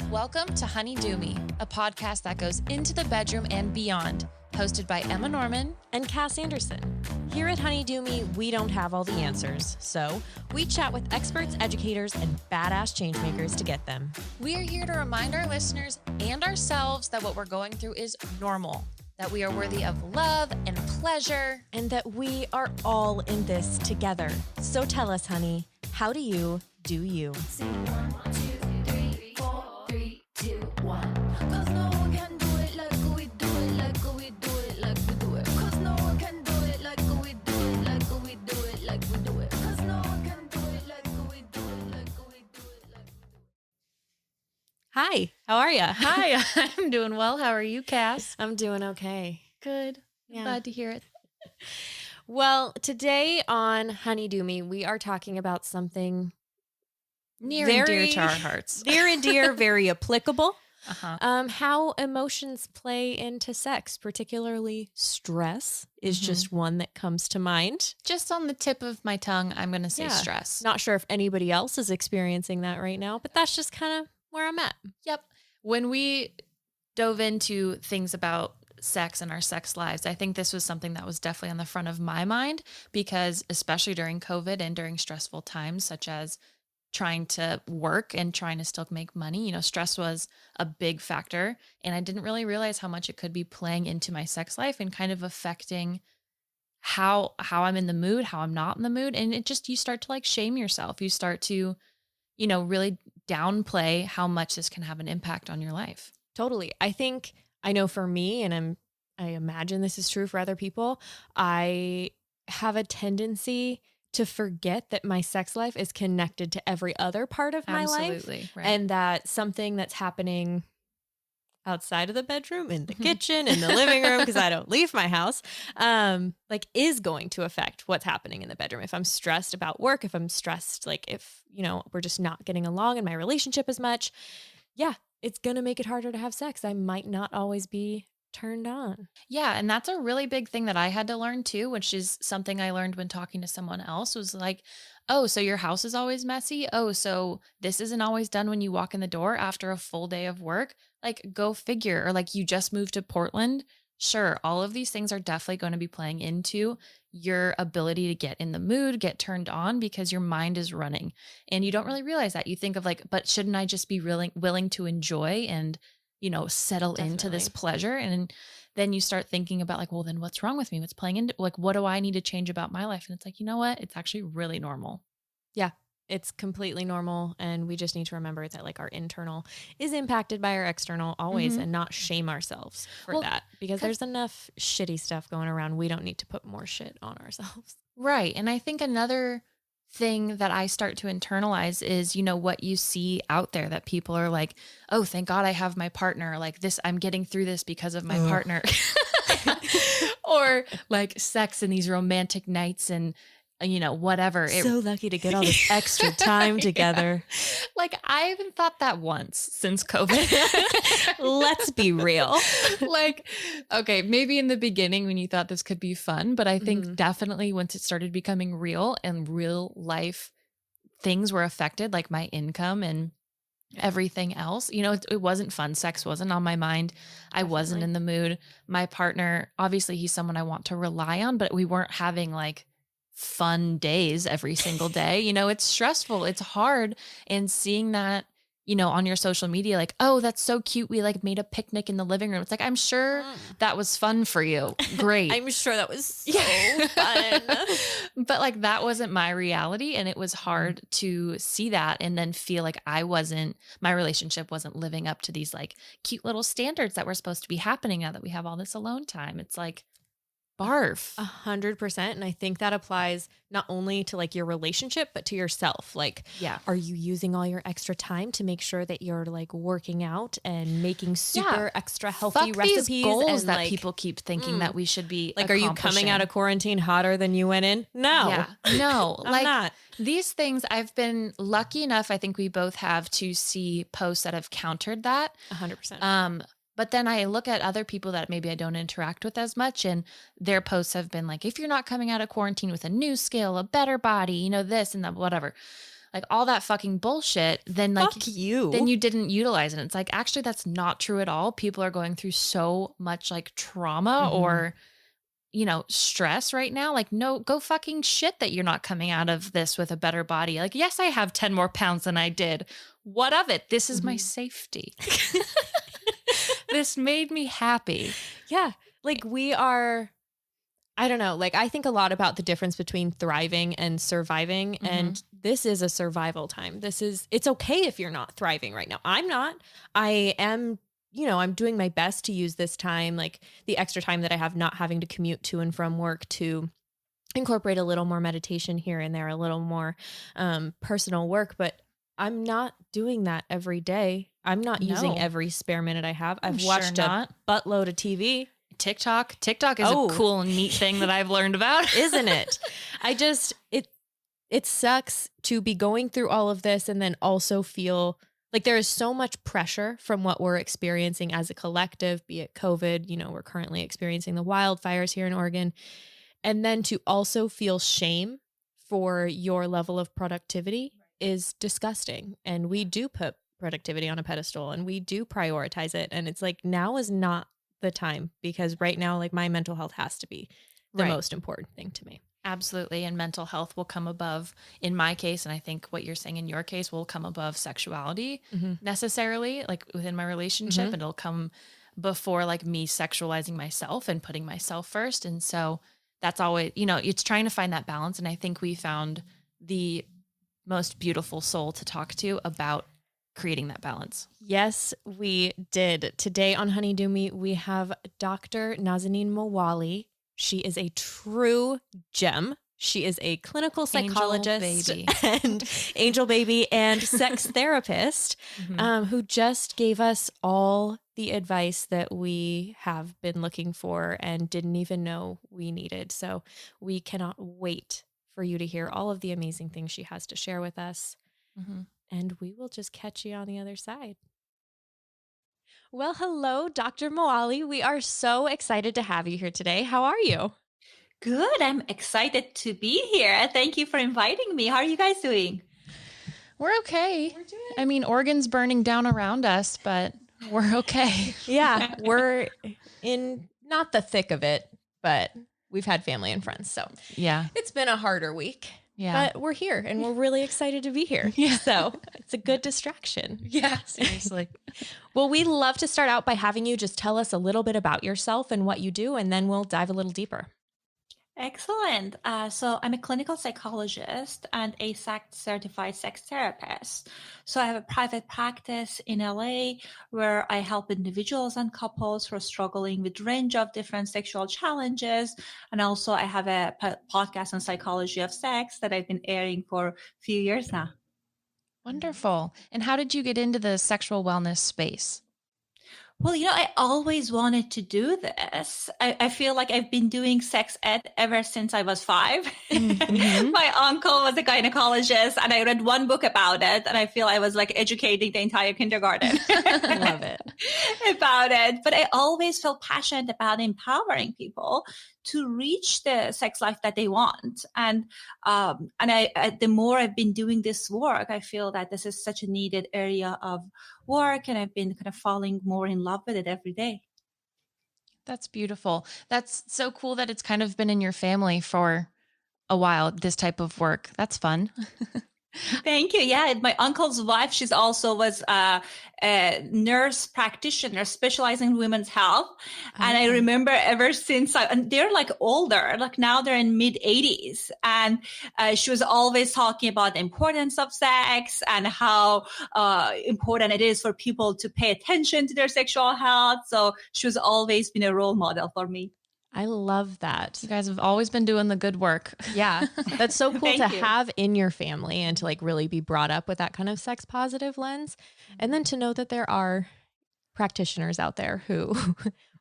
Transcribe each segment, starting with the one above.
Welcome to Honey Do Me, a podcast that goes into the bedroom and beyond, hosted by Emma Norman and Cass Anderson. Here at Honey Do Me, we don't have all the answers, so we chat with experts, educators, and badass changemakers to get them. We are here to remind our listeners and ourselves that what we're going through is normal, that we are worthy of love and pleasure, and that we are all in this together. So tell us, honey, how do you do you? Sing 1, 2, 3, 4, 3, 2, 1. 'Cause no one can do it like we do it, like we do it, like we do it. 'Cause no one can do it like we do it, like we do it, like we do it. 'Cause no one can do it like we do it, like we do it, like we do it. Hi, how are you? Hi, I'm doing well. How are you, Cass? I'm doing okay. Good. Yeah. Glad to hear it. Well, today on Honey Do Me, we are talking about something Near and dear to our hearts. Near and dear, very applicable. Uh-huh. How emotions play into sex, particularly stress, is just one that comes to mind. Just on the tip of my tongue, I'm going to say stress. Not sure if anybody else is experiencing that right now, but that's just kind of where I'm at. Yep. When we dove into things about sex and our sex lives, I think this was something that was definitely on the front of my mind because especially during COVID and during stressful times, such as trying to work and trying to still make money, stress was a big factor. And I didn't really realize how much it could be playing into my sex life and kind of affecting how I'm in the mood, how I'm not in the mood. And you start to like shame yourself. You start to, really downplay how much this can have an impact on your life. Totally. I know for me, and I imagine this is true for other people, I have a tendency to forget that my sex life is connected to every other part of my life. Absolutely. Right. And that something that's happening outside of the bedroom, in the kitchen, in the living room, because I don't leave my house, is going to affect what's happening in the bedroom. If I'm stressed about work, if I'm stressed, if, we're just not getting along in my relationship as much, it's going to make it harder to have sex. I might not always be turned on. Yeah. And that's a really big thing that I had to learn too, which is something I learned when talking to someone else was like, oh, so your house is always messy. Oh, so this isn't always done when you walk in the door after a full day of work. Like, go figure. Or like you just moved to Portland. Sure. All of these things are definitely going to be playing into your ability to get in the mood, get turned on because your mind is running and you don't really realize that. You think of like, but shouldn't I just be willing to enjoy and settle into this pleasure? And then you start thinking about like, well, then what's wrong with me? What's playing into like, what do I need to change about my life? And it's like, you know what? It's actually really normal. Yeah, it's completely normal. And we just need to remember that like our internal is impacted by our external always and not shame ourselves for that because there's enough shitty stuff going around. We don't need to put more shit on ourselves. Right. And I think another thing that I start to internalize is, what you see out there that people are like, oh, thank God I have my partner. Like this, I'm getting through this because of my partner. Or like sex and these romantic nights and, whatever. So lucky to get all this extra time together. Like I haven't thought that once since COVID. Let's be real. Like, okay, maybe in the beginning when you thought this could be fun, but I think definitely once it started becoming real and real life things were affected, like my income and everything else, it wasn't fun. Sex wasn't on my mind. I wasn't in the mood. My partner, obviously he's someone I want to rely on, but we weren't having like fun days every single day. It's stressful. It's hard. And seeing that, on your social media, like, oh, that's so cute. We like made a picnic in the living room. It's like, I'm sure that was fun for you. Great. I'm sure that was so fun. But like, that wasn't my reality. And it was hard to see that and then feel like my relationship wasn't living up to these like cute little standards that were supposed to be happening now that we have all this alone time. It's like, barf. 100%. And I think that applies not only to like your relationship, but to yourself. Like, are you using all your extra time to make sure that you're like working out and making super extra healthy recipes? These goals and that like, people keep thinking that we should be like, are you coming out of quarantine hotter than you went in? No. Yeah. No. I'm not. These things, I've been lucky enough, I think we both have, to see posts that have countered that. 100%. But then I look at other people that maybe I don't interact with as much, and their posts have been like, if you're not coming out of quarantine with a new skill, a better body, this and that, whatever. like all that fucking bullshit, then like Fuck you. then you didn't utilize it. It's like, actually, that's not true at all. People are going through so much like trauma or, stress right now. Like, no, go fucking shit that you're not coming out of this with a better body. Like, yes, I have 10 more pounds than I did. What of it? This is my safety. This made me happy. Yeah. Like we are, I don't know, like I think a lot about the difference between thriving and surviving. And this is a survival time. It's okay if you're not thriving right now. I'm not. I am, I'm doing my best to use this time, like the extra time that I have not having to commute to and from work, to incorporate a little more meditation here and there, a little more personal work. But I'm not doing that every day. I'm not using every spare minute I have. I've watched a buttload of TV. TikTok is a cool, neat thing that I've learned about. Isn't it? It sucks to be going through all of this and then also feel like there is so much pressure from what we're experiencing as a collective, be it COVID, we're currently experiencing the wildfires here in Oregon. And then to also feel shame for your level of productivity is disgusting. And we do put productivity on a pedestal and we do prioritize it. And it's like, now is not the time, because right now, like my mental health has to be the most important thing to me. Absolutely. And mental health will come above, in my case, and I think what you're saying in your case will come above sexuality necessarily, like within my relationship, and it'll come before like me sexualizing myself and putting myself first. And so that's always, it's trying to find that balance. And I think we found the most beautiful soul to talk to about creating that balance. Yes, we did. Today on Honey Do Me, we have Dr. Nazanin Moali. She is a true gem. She is a clinical psychologist angel baby and sex therapist who just gave us all the advice that we have been looking for and didn't even know we needed. So we cannot wait for you to hear all of the amazing things she has to share with us. And we will just catch you on the other side. Well, hello, Dr. Moali. We are so excited to have you here today. How are you? Good. I'm excited to be here. Thank you for inviting me. How are you guys doing? We're okay. I mean, Oregon's burning down around us, but we're okay. Yeah, we're in not the thick of it, but we've had family and friends. So yeah, it's been a harder week. Yeah. But we're here and we're really excited to be here. Yeah. So it's a good distraction. Yeah, seriously. Well, we'd love to start out by having you just tell us a little bit about yourself and what you do, and then we'll dive a little deeper. Excellent. So I'm a clinical psychologist and a certified sex therapist. So I have a private practice in LA where I help individuals and couples who are struggling with range of different sexual challenges. And also I have a podcast on psychology of sex that I've been airing for a few years now. Wonderful. And how did you get into the sexual wellness space? Well, I always wanted to do this. I feel like I've been doing sex ed ever since I was 5. My uncle was a gynecologist and I read one book about it. And I feel I was like educating the entire kindergarten. Love it. About it. But I always felt passionate about empowering people to reach the sex life that they want. And the more I've been doing this work, I feel that this is such a needed area of work, and I've been kind of falling more in love with it every day. That's beautiful. That's so cool that it's kind of been in your family for a while, this type of work. That's fun. Thank you. Yeah, my uncle's wife, she's also was a nurse practitioner specializing in women's health. And I remember ever since, and they're like older, like now they're in mid 80s. And she was always talking about the importance of sex and how important it is for people to pay attention to their sexual health. So she was always been a role model for me. I love that. You guys have always been doing the good work. Yeah. That's so cool to Thank you. have in your family and to like really be brought up with that kind of sex positive lens. And then to know that there are practitioners out there who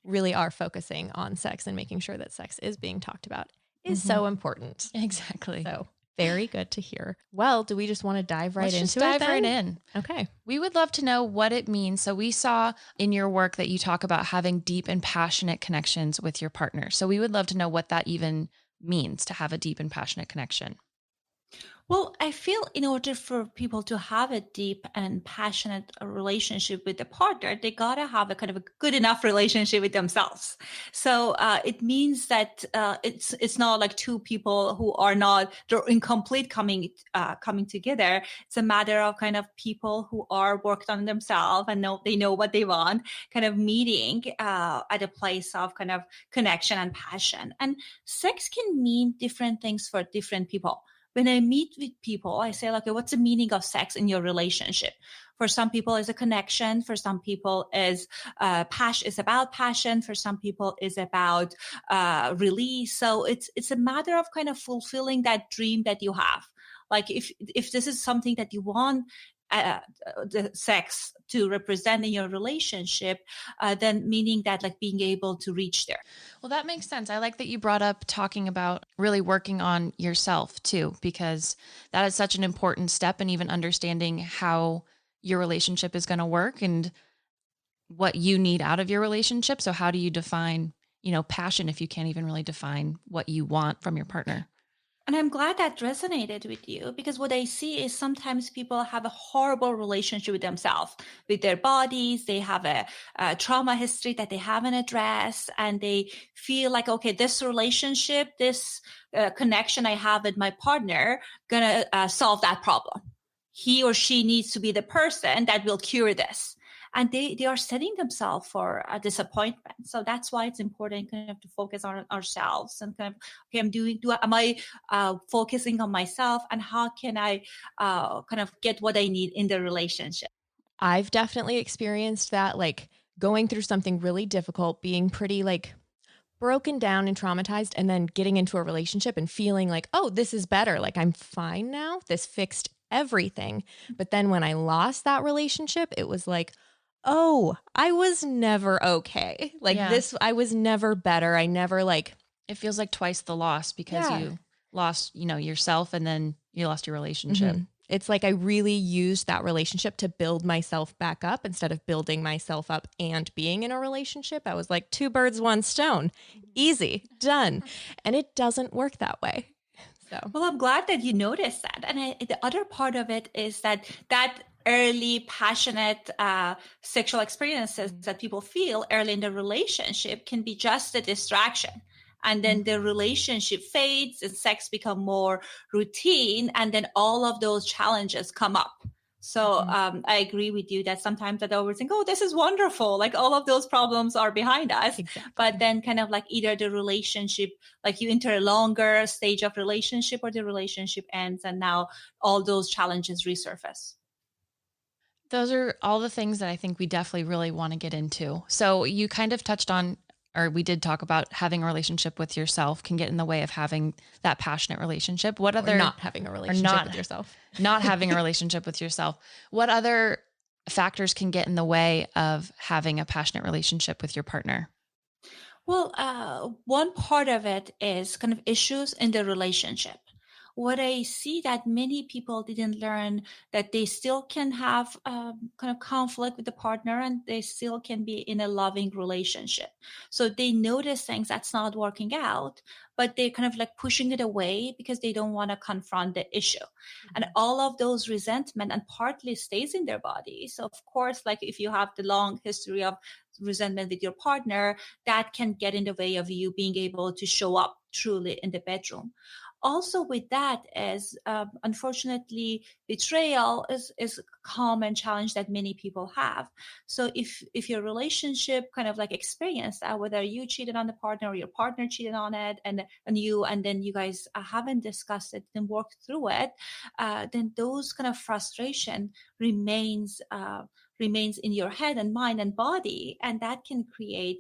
really are focusing on sex and making sure that sex is being talked about is so important. Exactly. So very good to hear. Well, do we just want to dive right Let's into just it? dive then? right in. Okay. We would love to know what it means. So we saw in your work that you talk about having deep and passionate connections with your partner. So we would love to know what that even means to have a deep and passionate connection. Well, I feel in order for people to have a deep and passionate relationship with the partner, they gotta have a kind of a good enough relationship with themselves. So it means that it's not like two people who are not they're incomplete coming together. It's a matter of kind of people who are worked on themselves and know they know what they want, kind of meeting at a place of kind of connection and passion. And sex can mean different things for different people. When I meet with people, I say, okay, what's the meaning of sex in your relationship? For some people, is a connection. For some people, is passion. Is about passion. For some people, is about release. So it's a matter of kind of fulfilling that dream that you have. Like if this is something that you want the sex to represent in your relationship, then meaning that like being able to reach there. Well, that makes sense. I like that you brought up talking about really working on yourself too, because that is such an important step in even understanding how your relationship is going to work and what you need out of your relationship. So how do you define, passion if you can't even really define what you want from your partner? And I'm glad that resonated with you because what I see is sometimes people have a horrible relationship with themselves, with their bodies. They have a trauma history that they haven't addressed, and they feel like, okay, this relationship, this connection I have with my partner, gonna solve that problem. He or she needs to be the person that will cure this. And they are setting themselves for a disappointment. So that's why it's important kind of to focus on ourselves and kind of, okay, am I focusing on myself, and how can I kind of get what I need in the relationship? I've definitely experienced that, like going through something really difficult, being pretty like broken down and traumatized, and then getting into a relationship and feeling like, oh, this is better. Like I'm fine now. This fixed everything. But then when I lost that relationship, it was like, oh, I was never okay. Like Yeah. this, I was never better. I never like, It feels like twice the loss because Yeah. you lost, yourself, and then you lost your relationship. It's like I really used that relationship to build myself back up instead of building myself up and being in a relationship. I was like, two birds, one stone, easy, done. And it doesn't work that way. So, Well, I'm glad that you noticed that. And the other part of it is that early passionate sexual experiences that people feel early in the relationship can be just a distraction. And then the relationship fades and sex become more routine. And then all of those challenges come up. So I agree with you that sometimes I overthink, oh, this is wonderful. Like all of those problems are behind us. Exactly. But then kind of like either the relationship, like you enter a longer stage of relationship, or the relationship ends and now all those challenges resurface. Those are all the things that I think we definitely really want to get into. So you kind of touched on, or we did talk about having a relationship with yourself can get in the way of having that passionate relationship. What other, or not having a relationship with yourself. not having a relationship with yourself. What other factors can get in the way of having a passionate relationship with your partner? Well, one part of it is kind of issues in the relationship. What I see that many people didn't learn that they still can have kind of conflict with the partner, and they still can be in a loving relationship. So they notice things that's not working out, but they're kind of like pushing it away because they don't want to confront the issue. And all of those resentment and partly stays in their body. So of course, like if you have the long history of resentment with your partner, that can get in the way of you being able to show up truly in the bedroom. Also with that is unfortunately betrayal is a common challenge that many people have. So if your relationship kind of like experienced that, whether you cheated on the partner or your partner cheated on it, and then you guys haven't discussed it and worked through it, then those kind of frustration remains in your head and mind and body, and that can create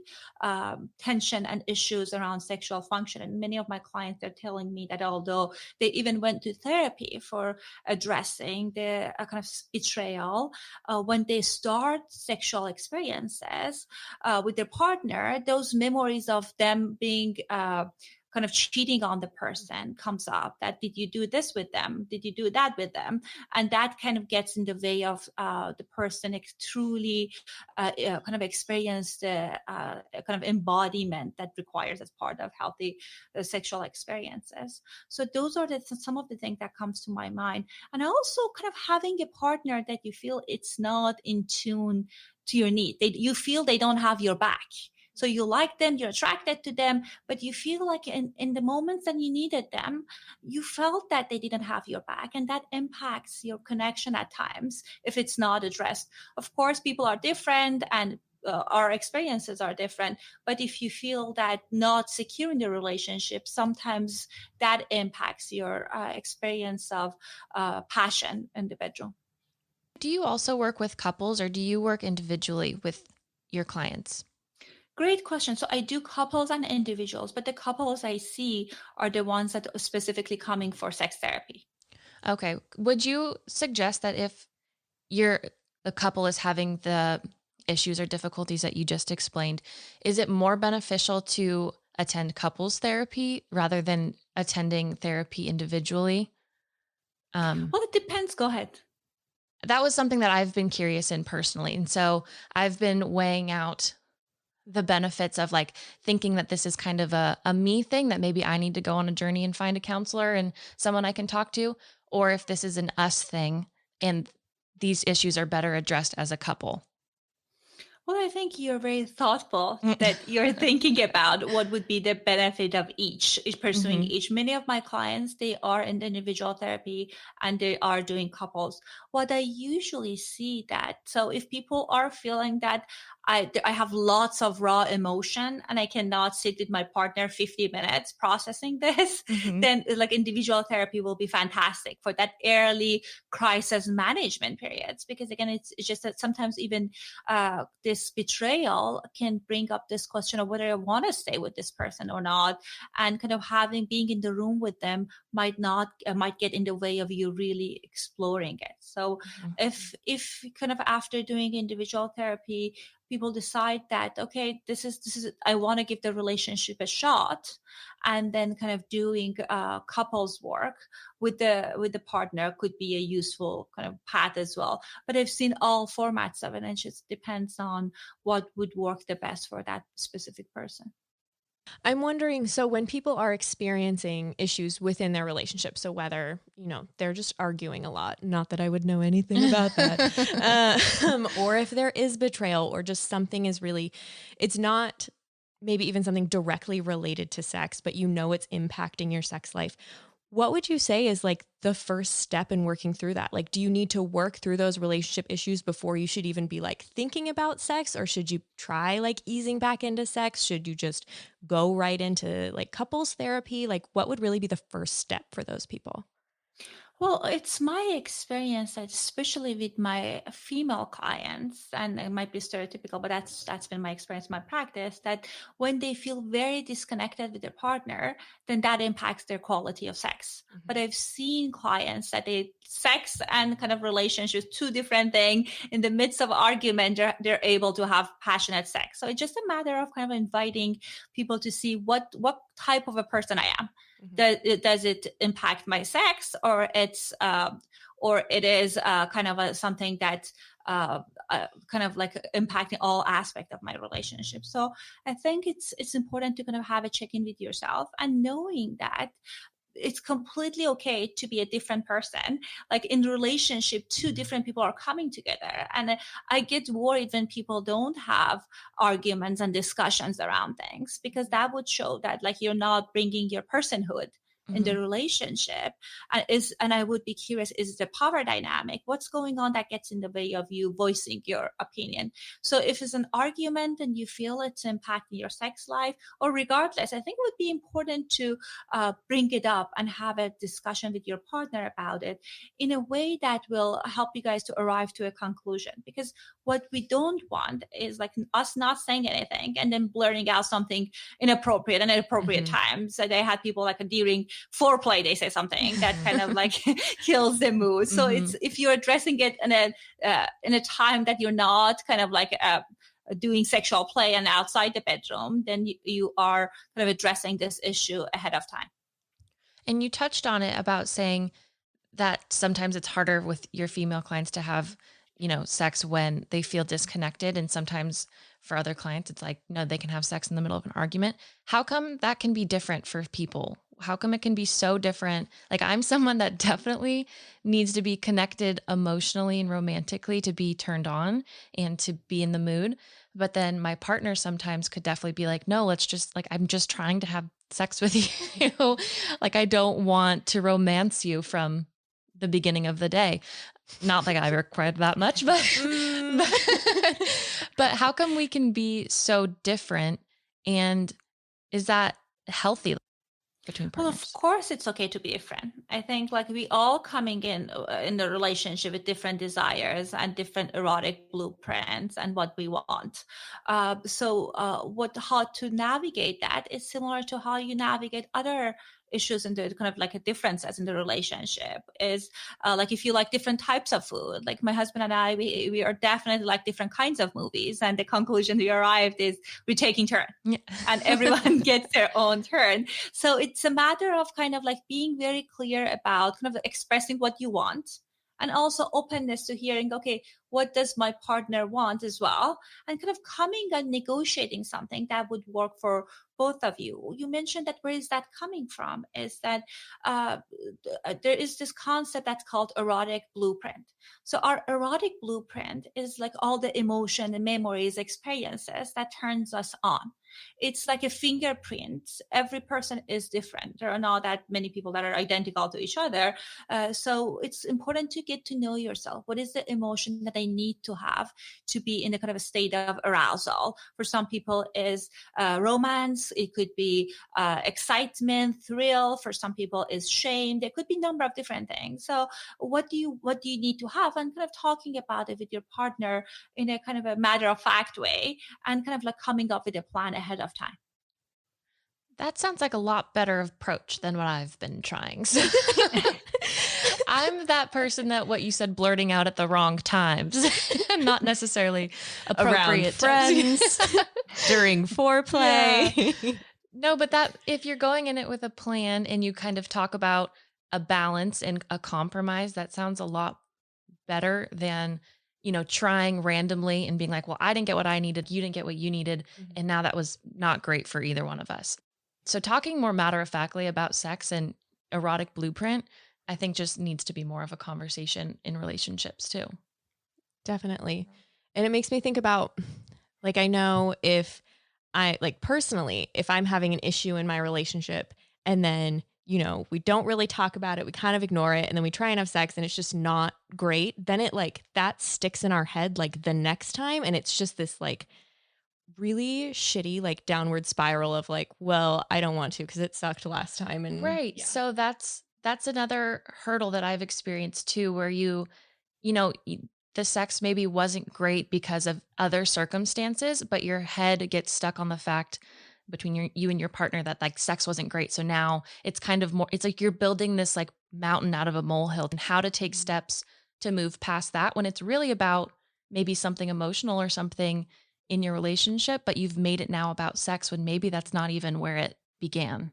tension and issues around sexual function. And many of my clients are telling me that although they even went to therapy for addressing the kind of betrayal, when they start sexual experiences with their partner, those memories of them being kind of cheating on the person comes up, that did you do this with them? Did you do that with them? And that kind of gets in the way of the person truly kind of experience the kind of embodiment that requires as part of healthy sexual experiences. So those are some of the things that comes to my mind. And also kind of having a partner that you feel it's not in tune to your need. You feel they don't have your back. So you like them, you're attracted to them, but you feel like in the moments that you needed them, you felt that they didn't have your back. And that impacts your connection at times if it's not addressed. Of course, people are different and our experiences are different. But if you feel that not secure in the relationship, sometimes that impacts your experience of passion in the bedroom. Do you also work with couples, or do you work individually with your clients? Great question. So I do couples and individuals, but the couples I see are the ones that are specifically coming for sex therapy. Okay. Would you suggest that if the couple is having the issues or difficulties that you just explained, is it more beneficial to attend couples therapy rather than attending therapy individually? Well, it depends. Go ahead. That was something that I've been curious in personally. And so I've been weighing out the benefits of like thinking that this is kind of a me thing, that maybe I need to go on a journey and find a counselor and someone I can talk to, or if this is an us thing and these issues are better addressed as a couple. Well, I think you're very thoughtful that you're thinking about what would be the benefit of each pursuing each. Many of my clients, they are in individual therapy and they are doing couples. What I usually see so if people are feeling that I have lots of raw emotion and I cannot sit with my partner 50 minutes processing this, then like individual therapy will be fantastic for that early crisis management periods. Because again, it's just that sometimes even this betrayal can bring up this question of whether I want to stay with this person or not. And kind of being in the room with them might get in the way of you really exploring it. So if kind of after doing individual therapy, people decide that, okay, this is I want to give the relationship a shot, and then kind of doing couples work with the partner could be a useful kind of path as well. But I've seen all formats of it, and it just depends on what would work the best for that specific person. I'm wondering, so when people are experiencing issues within their relationship, so whether, they're just arguing a lot, not that I would know anything about that, or if there is betrayal or just something it's not maybe even something directly related to sex, but it's impacting your sex life. What would you say is like the first step in working through that? Like, do you need to work through those relationship issues before you should even be like thinking about sex? Or should you try like easing back into sex? Should you just go right into like couples therapy? Like, what would really be the first step for those people? Well, it's my experience that especially with my female clients, and it might be stereotypical, but that's been my experience, my practice, that when they feel very disconnected with their partner, then that impacts their quality of sex. But I've seen clients that sex and kind of relationships, two different things. In the midst of argument, they're able to have passionate sex. So it's just a matter of kind of inviting people to see what type of a person I am. Does it impact my sex, or it is kind of something that kind of like impacting all aspects of my relationship. So I think it's important to kind of have a check-in with yourself and knowing that it's completely okay to be a different person. Like in relationship, two different people are coming together. And I get worried when people don't have arguments and discussions around things, because that would show that like you're not bringing your personhood in the relationship. And I would be curious, is the power dynamic, what's going on that gets in the way of you voicing your opinion? So if it's an argument and you feel it's impacting your sex life, or regardless, I think it would be important to bring it up and have a discussion with your partner about it in a way that will help you guys to arrive to a conclusion. Because what we don't want is like us not saying anything and then blurting out something inappropriate and at inappropriate times. So they had people like during foreplay, they say something that kind of like kills the mood. So it's, if you're addressing it in a time that you're not kind of like doing sexual play and outside the bedroom, then you are kind of addressing this issue ahead of time. And you touched on it about saying that sometimes it's harder with your female clients to have, sex when they feel disconnected. And sometimes for other clients, it's like, no, they can have sex in the middle of an argument. How come that can be different for people? How come it can be so different? Like, I'm someone that definitely needs to be connected emotionally and romantically to be turned on and to be in the mood. But then my partner sometimes could definitely be like, no, let's just like, I'm just trying to have sex with you. Like, I don't want to romance you from the beginning of the day. Not like I required that much, but but how come we can be so different? And is that healthy between Well, partners? of course, it's okay to be a friend. I think like we all coming in the relationship with different desires and different erotic blueprints and what we want. How to navigate that is similar to how you navigate other issues in the kind of like a differences in the relationship is like if you like different types of food, like my husband and I, we are definitely like different kinds of movies, and the conclusion we arrived is we're taking turn. Yeah. And everyone gets their own turn. So it's a matter of kind of like being very clear about kind of expressing what you want, and also openness to hearing, okay, what does my partner want as well? And kind of coming and negotiating something that would work for both of you. You mentioned that where is that coming from? Is that there is this concept that's called erotic blueprint. So our erotic blueprint is like all the emotion and memories, experiences that turns us on. It's like a fingerprint. Every person is different. There are not that many people that are identical to each other. So it's important to get to know yourself. What is the emotion that I need to have to be in a kind of a state of arousal? For some people is romance. It could be excitement, thrill. For some people is shame. There could be a number of different things. So what do you need to have? And kind of talking about it with your partner in a kind of a matter of fact way, and kind of like coming up with a plan ahead of time. That sounds like a lot better approach than what I've been trying. So I'm that person that what you said, blurting out at the wrong times, not necessarily appropriate around friends during foreplay. Yeah. No, but that if you're going in it with a plan and you kind of talk about a balance and a compromise, that sounds a lot better than, trying randomly and being like, well, I didn't get what I needed. You didn't get what you needed. Mm-hmm. And now that was not great for either one of us. So talking more matter of factly about sex and erotic blueprint, I think just needs to be more of a conversation in relationships too. Definitely. And it makes me think about, like, I know if I like personally, if I'm having an issue in my relationship and then, we don't really talk about it, we kind of ignore it, and then we try and have sex and it's just not great, then it like that sticks in our head like the next time. And it's just this like really shitty, like downward spiral of like, well, I don't want to because it sucked last time. And right. Yeah. So that's another hurdle that I've experienced too, where the sex maybe wasn't great because of other circumstances, but your head gets stuck on the fact between you and your partner that like sex wasn't great. So now it's kind of more, it's like you're building this like mountain out of a molehill, and how to take steps to move past that when it's really about maybe something emotional or something in your relationship, but you've made it now about sex when maybe that's not even where it began.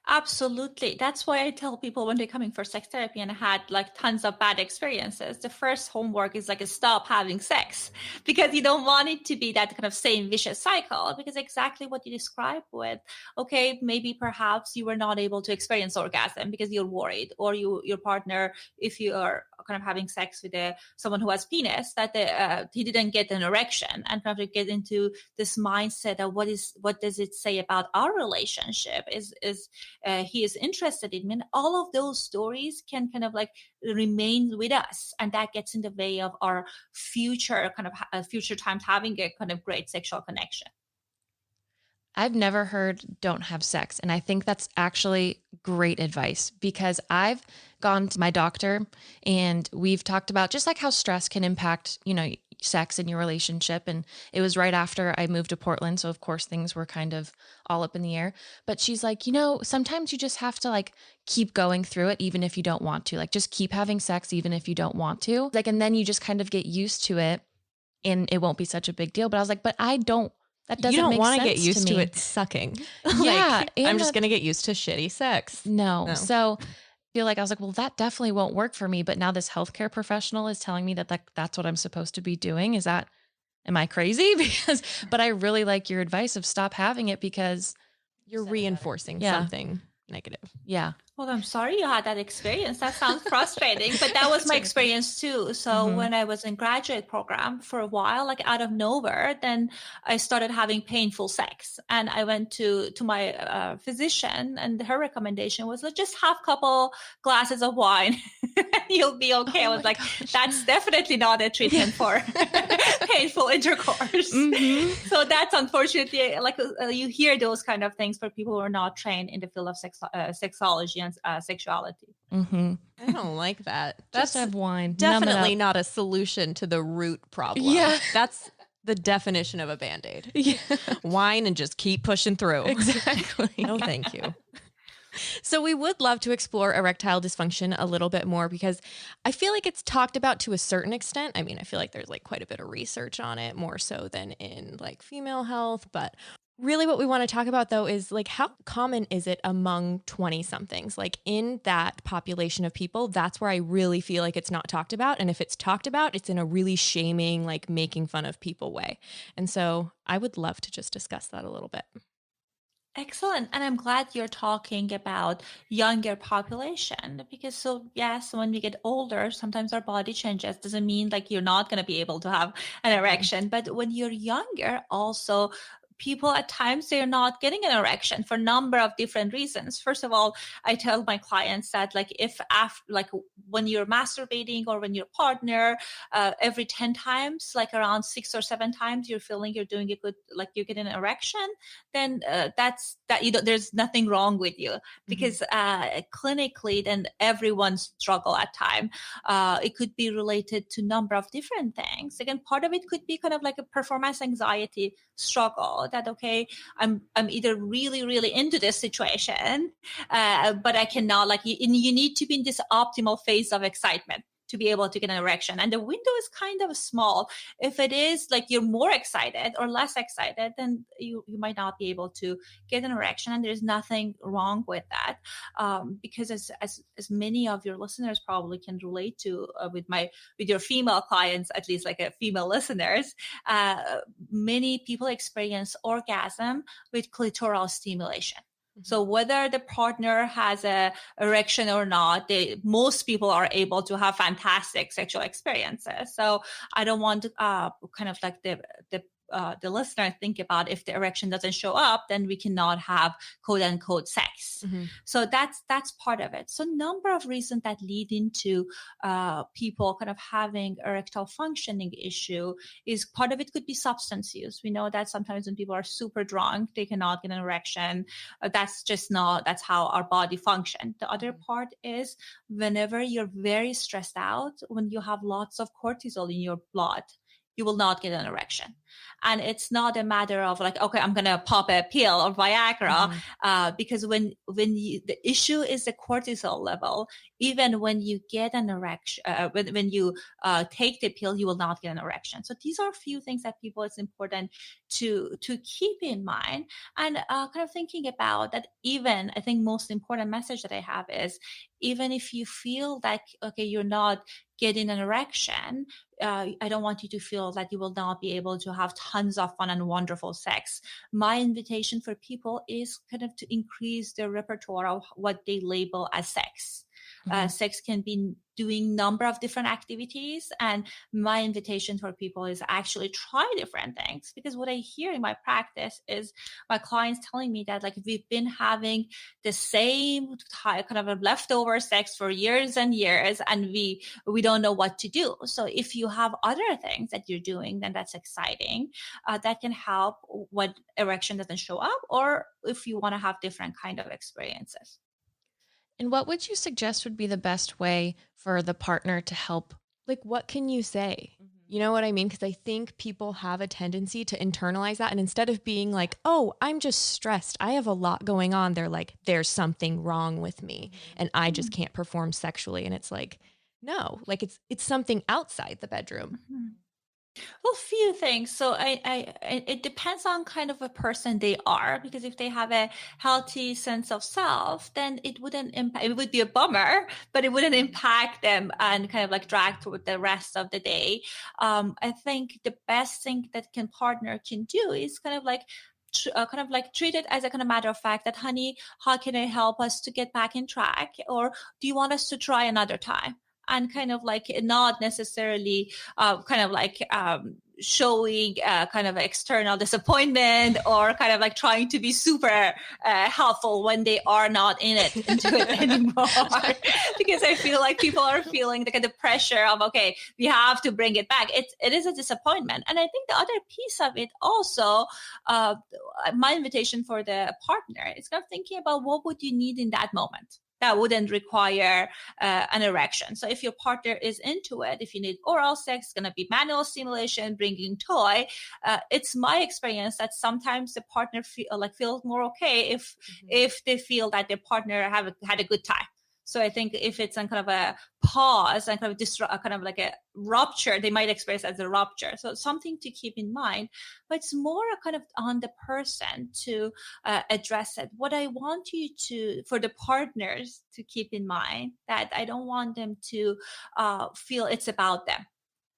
Absolutely. That's why I tell people when they're coming for sex therapy and I had like tons of bad experiences, the first homework is like a stop having sex, because you don't want it to be that kind of same vicious cycle, because exactly what you described with, okay, maybe perhaps you were not able to experience orgasm because you're worried, or your partner, if you are kind of having sex with someone who has penis, that he didn't get an erection, and kind of get into this mindset of what does it say about our relationship? He is interested in me. And all of those stories can kind of like remain with us, and that gets in the way of our future future times having a kind of great sexual connection. I've never heard don't have sex. And I think that's actually great advice, because I've gone to my doctor and we've talked about just like how stress can impact, sex in your relationship. And it was right after I moved to Portland. So of course things were kind of all up in the air, but she's like, sometimes you just have to like keep going through it, even if you don't want to, like just keep having sex, even if you don't want to, like, and then you just kind of get used to it. and it won't be such a big deal. But I was like, but I don't, that doesn't You don't make want sense to get used to me. it sucking. Yeah. Like, and I'm just that- going to get used to shitty sex. No. No. So feel like I was like, well, that definitely won't work for me. But now this healthcare professional is telling me that's what I'm supposed to be doing. Am I crazy? But I really like your advice of stop having it because You're reinforcing Yeah. something negative. yeah. Well, I'm sorry you had that experience. That sounds frustrating, but that was my experience too. So when I was in graduate program for a while, like out of nowhere, then I started having painful sex, and I went to my physician, and her recommendation was, like, just have a couple glasses of wine, you'll be okay. I was like, that's definitely not a treatment for painful intercourse. So that's unfortunately, like, you hear those kind of things for people who are not trained in the field of sexology and sexuality. I don't like that. Just That's have wine. definitely Numb not a solution to the root problem. Yeah. That's the definition of a Band-Aid. it up. Yeah. Wine and just keep pushing through. Exactly. No, thank you. So we would love to explore erectile dysfunction a little bit more because I feel like it's talked about to a certain extent. I mean, I feel like there's like quite a bit of research on it, more so than in like female health. But really what we want to talk about though is like, how common is it among 20 somethings? Like in that population of people, that's where I really feel like it's not talked about. And if it's talked about, it's in a really shaming, like making fun of people way. And so I would love to just discuss that a little bit. Excellent. And I'm glad you're talking about younger population, because so yes, when we get older, sometimes our body changes. Doesn't mean like you're not going to be able to have an erection, but when you're younger, also people at times they're not getting an erection for a number of different reasons. First of all, I tell my clients that like if after like when you're masturbating or when your partner every 10 times, like around 6 or 7 times you're feeling you're doing a good, like you're getting an erection, then that's that, you know, there's nothing wrong with you, because clinically then everyone struggle at time. It could be related to number of different things. Again, part of it could be kind of like a performance anxiety struggle, that okay, I'm either really into this situation, but I cannot, like you need to be in this optimal phase of excitement to be able to get an erection, and the window is kind of small. If it is like you're more excited or less excited, then you might not be able to get an erection, and there's nothing wrong with that, because as many of your listeners probably can relate to with your female clients, at least like female listeners, many people experience orgasm with clitoral stimulation. So whether the partner has a erection or not, most people are able to have fantastic sexual experiences. So I don't want to kind of like the listener think about, if the erection doesn't show up, then we cannot have quote unquote sex. So that's part of it. So number of reasons that lead into people kind of having erectile functioning issue is, part of it could be substance use. We know that sometimes when people are super drunk, they cannot get an erection. That's how our body function. The other part is whenever you're very stressed out, when you have lots of cortisol in your blood, you will not get an erection. And it's not a matter of like, okay, I'm going to pop a pill or Viagra, because when the issue is the cortisol level, even when you get an erection, when you take the pill, you will not get an erection. So these are a few things that it's important to keep in mind, and kind of thinking about that. Even I think most important message that I have is, even if you feel like, okay, you're not getting an erection, I don't want you to feel that you will not be able to have tons of fun and wonderful sex. My invitation for people is kind of to increase their repertoire of what they label as sex. Sex can be doing number of different activities, and my invitation for people is actually try different things, because what I hear in my practice is my clients telling me that like we've been having the same kind of a leftover sex for years and years, and we don't know what to do. So if you have other things that you're doing, then that's exciting. That can help when erection doesn't show up, or if you want to have different kind of experiences. And what would you suggest would be the best way for the partner to help? Like, what can you say? You know what I mean? Because I think people have a tendency to internalize that. And instead of being like, oh, I'm just stressed, I have a lot going on, they're like, there's something wrong with me and I just can't perform sexually. And it's like, no, like it's something outside the bedroom. Well, few things. So it depends on kind of a person they are, because if they have a healthy sense of self, then it wouldn't impact, it would be a bummer, but it wouldn't impact them and kind of like drag through the rest of the day. I think the best thing that can partner can do is kind of like treat it as a kind of matter of fact that, honey, how can I help us to get back in track? Or do you want us to try another time? And kind of like not necessarily kind of like showing kind of external disappointment, or kind of like trying to be super helpful when they are not into it anymore. Because I feel like people are feeling the kind of pressure of, okay, we have to bring it back. It is a disappointment. And I think the other piece of it also, my invitation for the partner is kind of thinking about what would you need in that moment that wouldn't require an erection. So if your partner is into it, if you need oral sex, it's going to be manual stimulation, bringing toy. It's my experience that sometimes the partner feels more okay if they feel that their partner had a good time. So I think if it's on kind of a pause and kind of kind of like a rupture, they might experience as a rupture. So something to keep in mind, but it's more kind of on the person to address it. What I want you for the partners to keep in mind, that I don't want them to feel it's about them.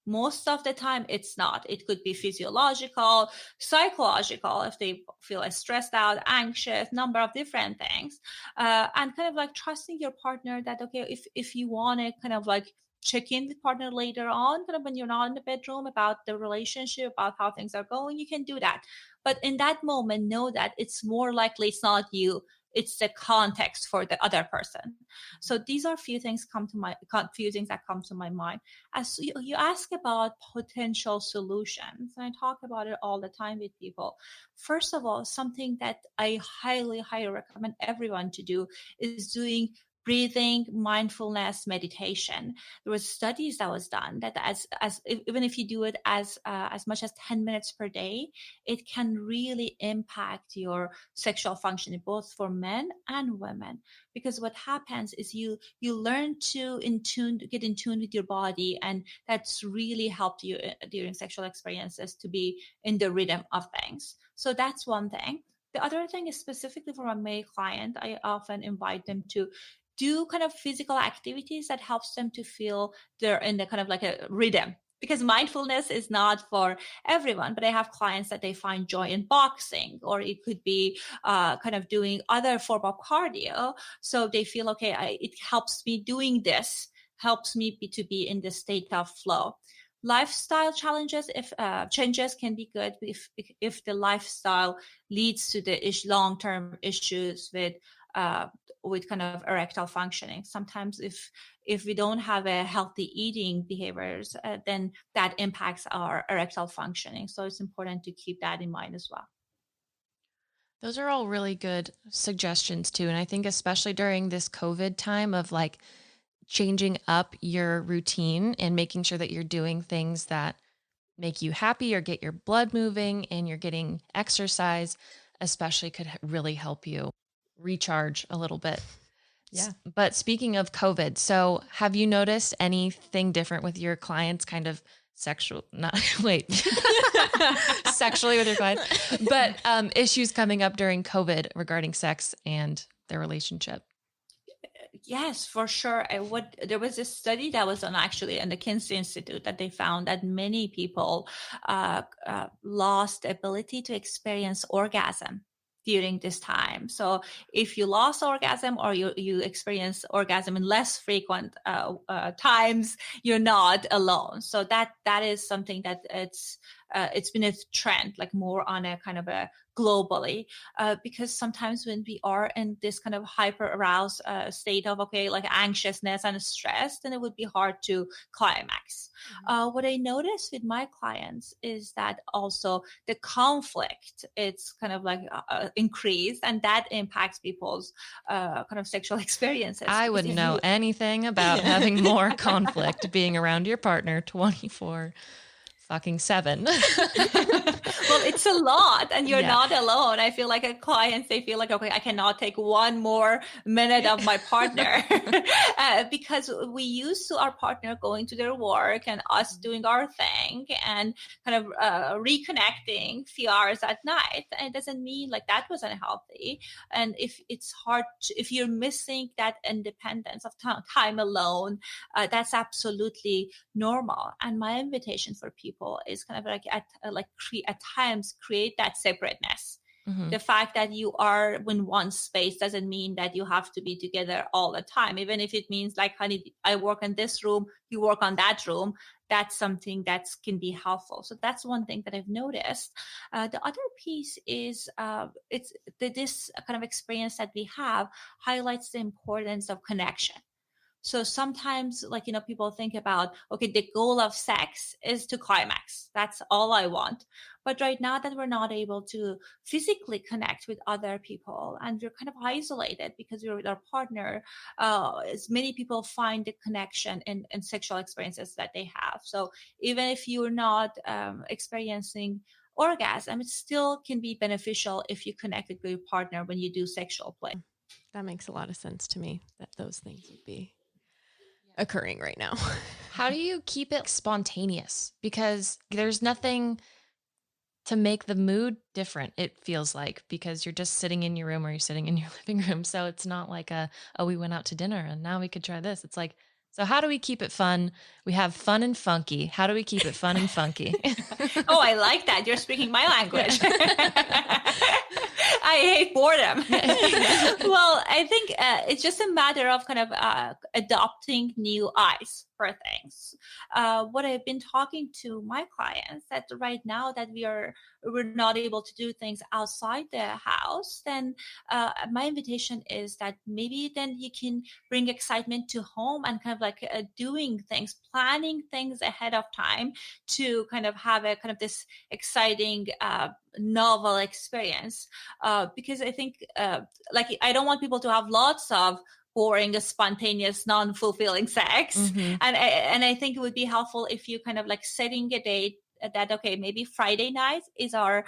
Most of the time, it's not. It could be physiological, psychological, if they feel stressed out, anxious, number of different things. And kind of like trusting your partner that, okay, if you want to kind of like check in with partner later on, kind of when you're not in the bedroom, about the relationship, about how things are going, you can do that. But in that moment, know that it's more likely it's not you, it's the context for the other person. So these are few things that come to my mind. As you ask about potential solutions, and I talk about it all the time with people. First of all, something that I highly, highly recommend everyone to do is doing breathing, mindfulness, meditation. There was studies that was done that even if you do it as much as 10 minutes per day, it can really impact your sexual functioning, both for men and women. Because what happens is you learn to get in tune with your body, and that's really helped you during sexual experiences to be in the rhythm of things. So that's one thing. The other thing is, specifically for a male client, I often invite them to do kind of physical activities that helps them to feel they're in the kind of like a rhythm. Because mindfulness is not for everyone, but I have clients that they find joy in boxing, or it could be kind of doing other form of cardio. So they feel, okay, it helps me doing this, helps me to be in the state of flow. Lifestyle challenges, if changes can be good if the lifestyle leads to the long-term issues with kind of erectile functioning. Sometimes if we don't have a healthy eating behaviors, then that impacts our erectile functioning. So it's important to keep that in mind as well. Those are all really good suggestions too. And I think especially during this COVID time of like changing up your routine and making sure that you're doing things that make you happy or get your blood moving and you're getting exercise, especially could really help you recharge a little bit. Yeah. But speaking of COVID, so have you noticed anything different with your clients, kind of sexually with your clients, but issues coming up during COVID regarding sex and their relationship? Yes, for sure. There was a study that was on actually in the Kinsey Institute that they found that many people lost the ability to experience orgasm during this time. So if you lost orgasm, or you experience orgasm in less frequent times, you're not alone. So that is something that it's been a trend, like more on a kind of a globally, because sometimes when we are in this kind of hyper aroused state of like anxiousness and stress, then it would be hard to climax. What I noticed with my clients is that also the conflict, it's kind of like increased, and that impacts people's kind of sexual experiences. I wouldn't know anything about having more conflict being around your partner 24 fucking 7. Well, it's a lot, and you're Yeah. not alone. I feel like clients, they feel like, okay, I cannot take one more minute of my partner because we used to our partner going to their work and us doing our thing and kind of reconnecting few hours at night. And it doesn't mean like that was unhealthy. And if it's hard, if you're missing that independence of time alone, that's absolutely normal. And my invitation for people is kind of like at times create that separateness. Mhm. The fact that you are in one space doesn't mean that you have to be together all the time. Even if it means like, honey, I work in this room, you work on that room, that's something that can be helpful. So that's one thing that I've noticed. The other piece is this kind of experience that we have highlights the importance of connection. So sometimes, like, people think about, okay, the goal of sex is to climax. That's all I want. But right now that we're not able to physically connect with other people and we're kind of isolated because we're with our partner, as many people find the connection in sexual experiences that they have. So even if you're not experiencing orgasm, it still can be beneficial if you connect with your partner when you do sexual play. That makes a lot of sense to me that those things would be occurring right now. How do you keep it spontaneous? Because there's nothing to make the mood different, it feels like, because you're just sitting in your room or you're sitting in your living room. So it's not like we went out to dinner and now we could try this. It's like, so how do we keep it fun? We have fun and funky. How do we keep it fun and funky? Oh, I like that. You're speaking my language. I hate boredom. Well, I think it's just a matter of kind of adopting new eyes for things. What I've been talking to my clients that right now that we're not able to do things outside the house, then my invitation is that maybe then you can bring excitement to home and kind of like doing things, planning things ahead of time to kind of have a kind of this exciting novel experience. Because I think I don't want people to have lots of boring, spontaneous, non-fulfilling sex. Mm-hmm. And I think it would be helpful if you kind of like setting a date that, okay, maybe Friday night is our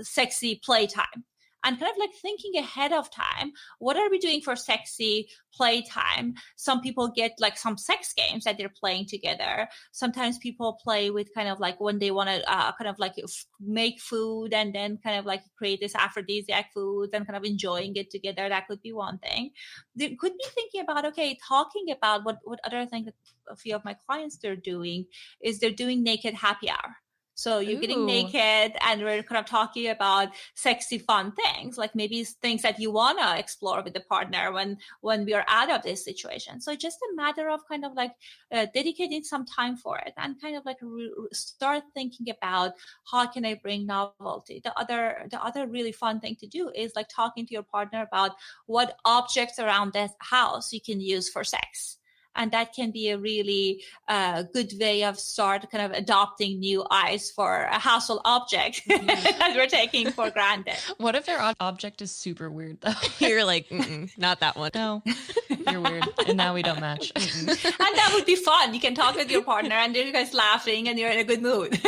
sexy playtime. And kind of like thinking ahead of time, what are we doing for sexy playtime? Some people get like some sex games that they're playing together. Sometimes people play with kind of like when they want to kind of like make food and then kind of like create this aphrodisiac food and kind of enjoying it together. That could be one thing. They could be thinking about, okay, talking about what other thing that a few of my clients they're doing is they're doing naked happy hour. So you're getting naked and we're kind of talking about sexy, fun things, like maybe things that you want to explore with the partner when we are out of this situation. So just a matter of kind of like dedicating some time for it and kind of like start thinking about how can I bring novelty. The other really fun thing to do is like talking to your partner about what objects around the house you can use for sex. And that can be a really good way of start kind of adopting new eyes for a household object that we're taking for granted. What if their object is super weird though? You're like, not that one. No, you're weird. And now we don't match. And that would be fun. You can talk with your partner and you guys laughing and you're in a good mood.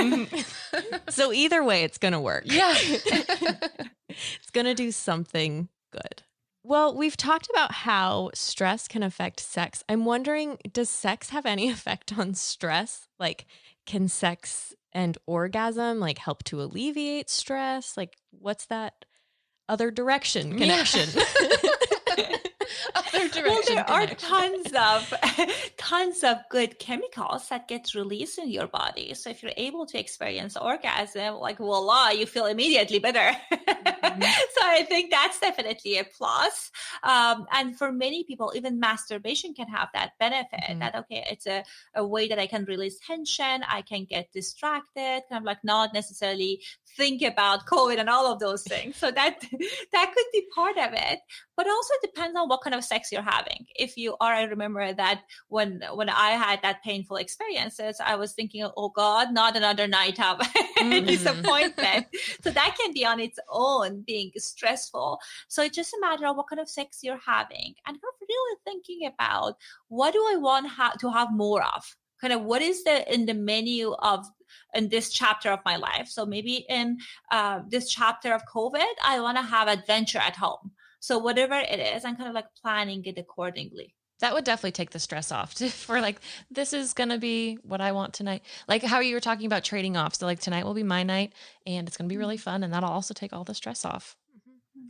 So either way, it's going to work. Yeah. It's going to do something good. Well, we've talked about how stress can affect sex. I'm wondering, does sex have any effect on stress? Like, can sex and orgasm like help to alleviate stress? Like, what's that other direction connection? Other direction Well, there are connection. tons of good chemicals that get released in your body. So if you're able to experience orgasm, like voila, you feel immediately better. So I think that's definitely a plus. And for many people, even masturbation can have that benefit that, okay, it's a way that I can release tension. I can get distracted, kind of like not necessarily think about COVID and all of those things. So that could be part of it. But also depends on what kind of sex you're having. If you are, I remember that when I had that painful experiences, I was thinking, oh God, not another night of disappointment. So that can be on its own being stressful. So it's just a matter of what kind of sex you're having and kind of really thinking about what do I want to have more of? Kind of what is in the menu of in this chapter of my life. So maybe in this chapter of COVID, I want to have adventure at home. So whatever it is, I'm kind of like planning it accordingly. That would definitely take the stress off for like, this is going to be what I want tonight. Like how you were talking about trading off. So like tonight will be my night and it's going to be really fun. And that'll also take all the stress off.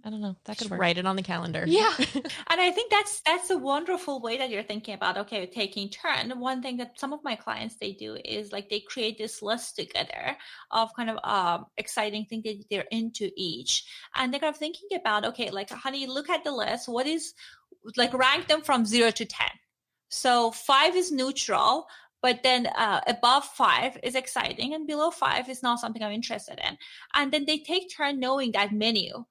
I don't know. That could Just work. write it on the calendar. Yeah. And I think that's a wonderful way that you're thinking about, okay, taking turn. One thing that some of my clients, they do is like they create this list together of kind of exciting things that they're into each. And they're kind of thinking about, okay, like, honey, look at the list. What is, like, rank them from 0 to 10. So 5 is neutral, but then above 5 is exciting and below 5 is not something I'm interested in. And then they take turn knowing that menu.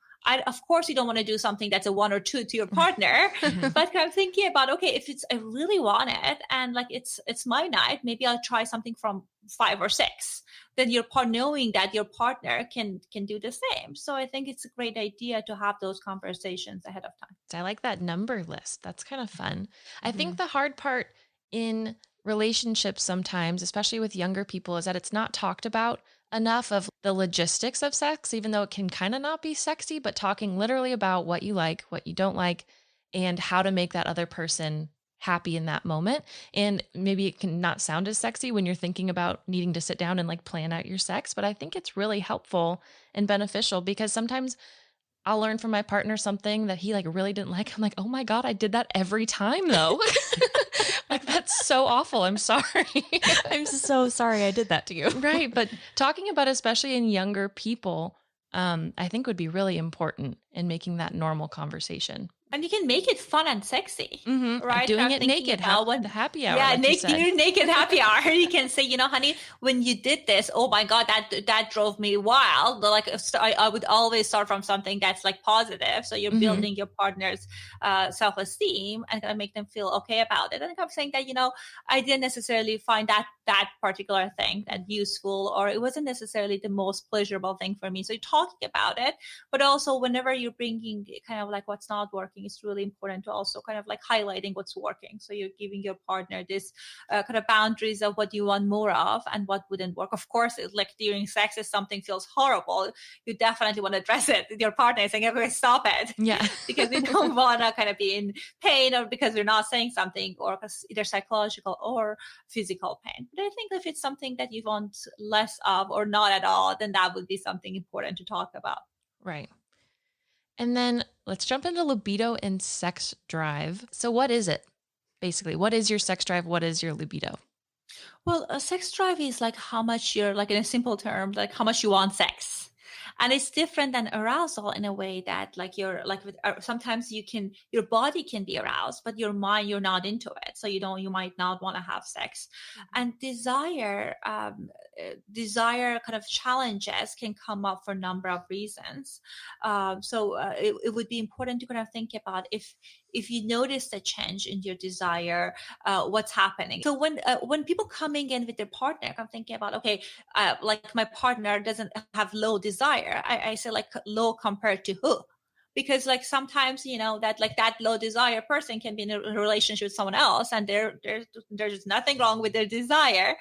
Of course, you don't want to do something that's a 1 or 2 to your partner, but I'm thinking about, okay, if it's, I really want it and like it's my night, maybe I'll try something from 5 or 6. Then your part, knowing that your partner can do the same. So I think it's a great idea to have those conversations ahead of time. I like that number list. That's kind of fun. I think the hard part in relationships sometimes, especially with younger people, is that it's not talked about enough of the logistics of sex, even though it can kind of not be sexy, but talking literally about what you like, what you don't like, and how to make that other person happy in that moment. And maybe it can not sound as sexy when you're thinking about needing to sit down and like plan out your sex, but I think it's really helpful and beneficial because sometimes I'll learn from my partner something that he like really didn't like. I'm like, oh my God, I did that every time though. Like, that's so awful. I'm sorry. I'm so sorry I did that to you. Right. But talking about, especially in younger people, I think would be really important in making that normal conversation. And you can make it fun and sexy, right? Doing I'm it thinking naked, about the happy hour. Yeah, like you said. naked happy hour. You can say, you know, honey, when you did this, oh my God, that drove me wild. Like I would always start from something that's like positive. So you're building your partner's self-esteem and kind of make them feel okay about it. And I'm saying that, you know, I didn't necessarily find that particular thing that useful, or it wasn't necessarily the most pleasurable thing for me. So you're talking about it, but also whenever you're bringing kind of like what's not working, it's really important to also kind of like highlighting what's working. So you're giving your partner this kind of boundaries of what you want more of and what wouldn't work. Of course, like during sex, if something feels horrible, you definitely want to address it with your partner, saying, okay, stop it. Yeah. Because we don't want to kind of be in pain, or because we're not saying something, or because either psychological or physical pain. But I think if it's something that you want less of or not at all, then that would be something important to talk about. Right. And then let's jump into libido and sex drive. So what is it? Basically, what is your sex drive? What is your libido? Well, a sex drive is like how much you're, like in a simple term, like how much you want sex. And it's different than arousal in a way that like you're like with sometimes your body can be aroused, but your mind, you're not into it. So you might not want to have sex. And desire kind of challenges can come up for a number of reasons. So it would be important to kind of think about if you notice a change in your desire, what's happening. So when people coming in with their partner, I'm thinking about, okay, like my partner doesn't have low desire. I say like low compared to who? Because like sometimes, you know, that like that low desire person can be in a relationship with someone else and there's nothing wrong with their desire.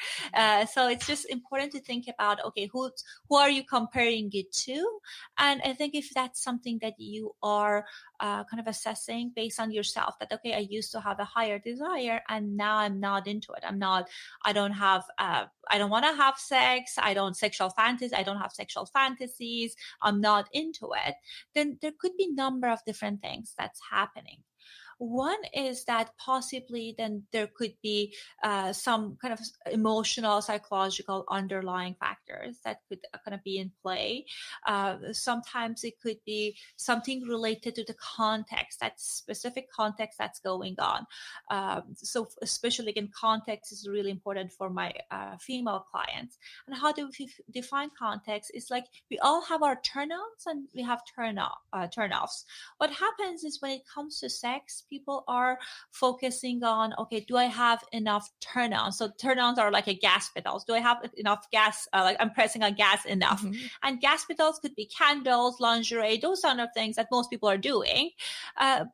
So it's just important to think about, okay, who are you comparing it to? And I think if that's something that you are kind of assessing based on yourself, that, okay, I used to have a higher desire and now I'm not into it. I don't want to have sex. I don't have sexual fantasies. I'm not into it. Then there could be a number of different things that's happening. One is that possibly then there could be some kind of emotional, psychological underlying factors that could kind of be in play. Sometimes it could be something related to the context, that specific context that's going on. So especially in context is really important for my female clients. And how do we define context? It's like we all have our turn-ons and we have turn-offs. What happens is when it comes to sex, people are focusing on, okay, do I have enough turn-ons? So turn-ons are like a gas pedals. Do I have enough gas? Like I'm pressing on gas enough. Mhm. And gas pedals could be candles, lingerie, those kind of things that most people are doing.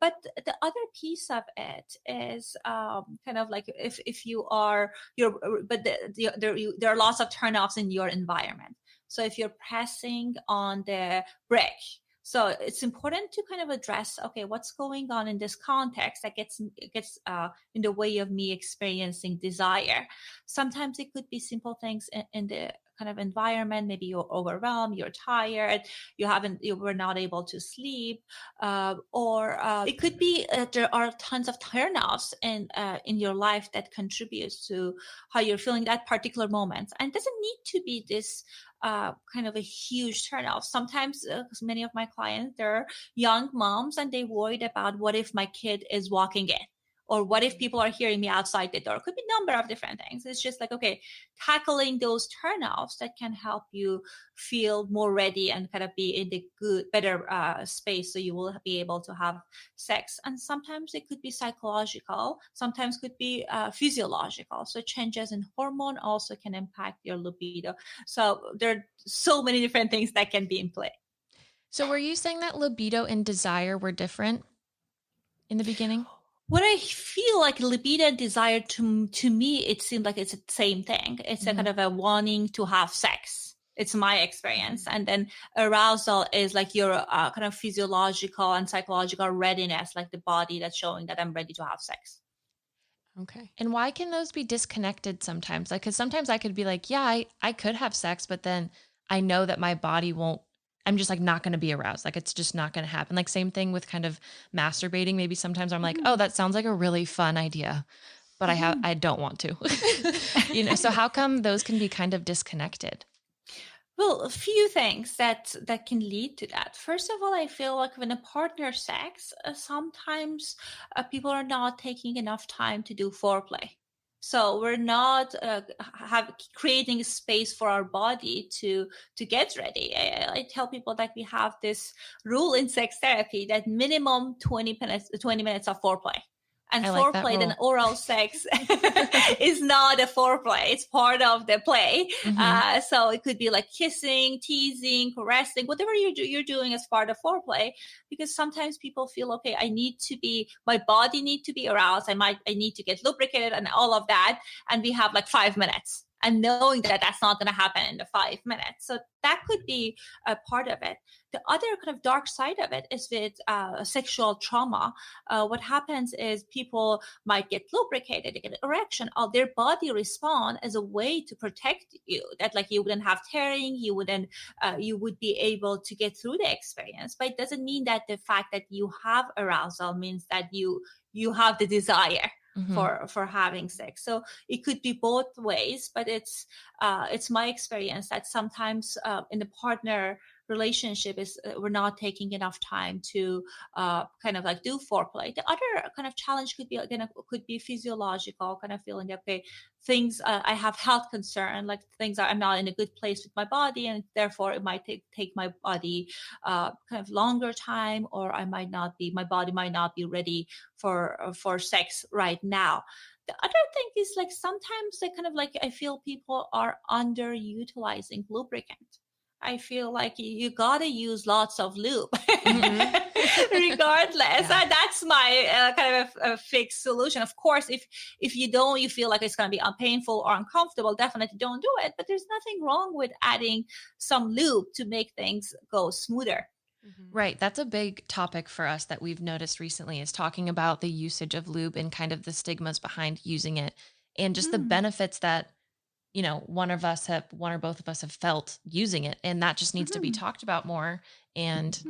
But the other piece of it is kind of like if you are, there are lots of turn-offs in your environment. So if you're pressing on the brake, so it's important to kind of address, okay, what's going on in this context that gets in the way of me experiencing desire. Sometimes it could be simple things in the kind of environment. Maybe you're overwhelmed, you're tired, you were not able to sleep, or it could be there are tons of turnoffs in your life that contributes to how you're feeling that particular moment. And it doesn't need to be this kind of a huge turnoff. Sometimes many of my clients, they're young moms and they worried about what if my kid is walking in, or what if people are hearing me outside the door. It could be a number of different things. It's just like, okay, tackling those turnoffs that can help you feel more ready and kind of be in the better space, so you will be able to have sex. And sometimes it could be psychological, sometimes could be physiological. So changes in hormone also can impact your libido. So there are so many different things that can be in play. So were you saying that libido and desire were different in the beginning? What I feel like libido and desire, to me, it seems like it's the same thing. It's a kind of a wanting to have sex. It's my experience. And then arousal is like your kind of physiological and psychological readiness, like the body that's showing that I'm ready to have sex. Okay. And why can those be disconnected sometimes? Like, because sometimes I could be like, yeah, I could have sex, but then I know that my body won't, I'm just like not going to be aroused. Like it's just not going to happen. Like same thing with kind of masturbating. Maybe sometimes I'm like, oh, that sounds like a really fun idea, but I don't want to, so how come those can be kind of disconnected? Well, a few things that can lead to that. First of all, I feel like when a partner sex, sometimes people are not taking enough time to do foreplay. So we're not creating space for our body to get ready. I tell people that we have this rule in sex therapy that minimum 20 minutes of foreplay. And foreplay, then oral sex is not a foreplay. It's part of the play. So it could be like kissing, teasing, caressing, whatever you're doing as part of foreplay. Because sometimes people feel, okay, my body need to be aroused. I need to get lubricated and all of that. And we have like 5 minutes. And knowing that that's not going to happen in the 5 minutes. So that could be a part of it. The other kind of dark side of it is with sexual trauma. What happens is people might get lubricated, they get an erection, their body respond as a way to protect you, that like you wouldn't have tearing, you would be able to get through the experience. But it doesn't mean that the fact that you have arousal means that you have the desire for having sex. So it could be both ways, but it's my experience that sometimes in the partner relationship is we're not taking enough time to kind of like do foreplay. The other kind of challenge could be physiological, kind of feeling okay, things I have health concern, like things I'm not in a good place with my body, and therefore it might take my body kind of longer time, or my body might not be ready for sex right now. The other thing is like sometimes I feel people are underutilizing lubricant. I feel like you gotta use lots of lube, regardless. And that's my kind of a fixed solution. Of course, if you don't, you feel like it's gonna be painful or uncomfortable, definitely don't do it. But there's nothing wrong with adding some lube to make things go smoother. Right. That's a big topic for us that we've noticed recently, is talking about the usage of lube and kind of the stigmas behind using it, and just the benefits that one or both of us have felt using it. And that just needs to be talked about more, and